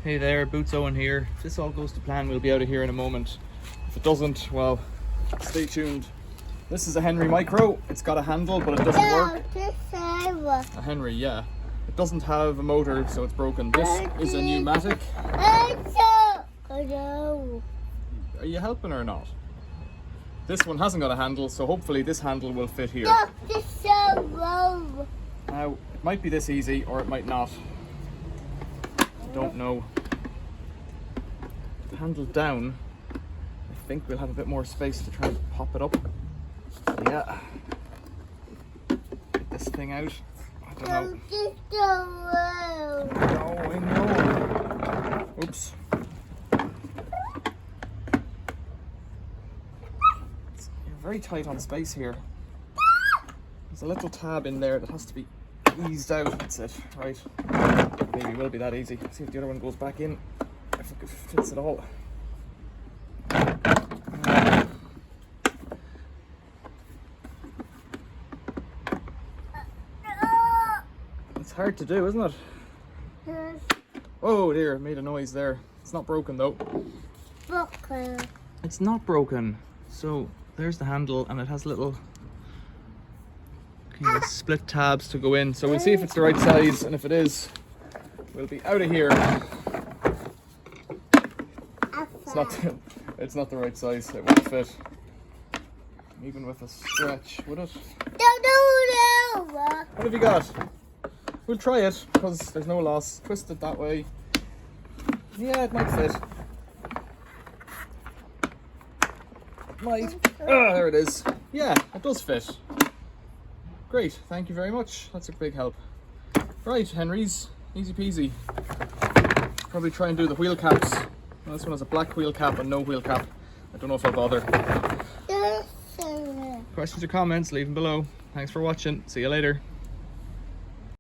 Hey there, Boots Owen here. If this all goes to plan, we'll be out of here in a moment. If it doesn't, well, stay tuned. This is a Henry Micro. It's got a handle, but it doesn't work. A Henry, yeah. It doesn't have a motor, so it's broken. This is a Numatic. Are you helping or not? This one hasn't got a handle, so hopefully this handle will fit here. Now, it might be this easy, or it might not. I don't know. The handle down, I think we'll have a bit more space to try and pop it up. Yeah. Get this thing out. I don't know. No, I know. Oops. You're very tight on space here. There's a little tab in there that has to be eased out. That's it. Right. Maybe it will be that easy. See if the other one goes back in. If it fits at all. It's hard to do, isn't it? Yes. Oh dear, it made a noise there. It's not broken though. Broken. It's not broken. So there's the handle, and it has little kind of split tabs to go in. So we'll see if it's the right size, and if it is, we'll be out of here. It's not the right size. It won't fit. Even with a stretch, would it? No. What have you got? We'll try it, because there's no loss. Twist it that way. Yeah, it might fit. It might. There it is. Yeah, it does fit. Great, thank you very much. That's a big help. Right, Henry's. Easy peasy. Probably try and do the wheel caps. Well, this one has a black wheel cap and no wheel cap. I don't know if I'll bother. Questions or comments, leave them below. Thanks for watching. See you later.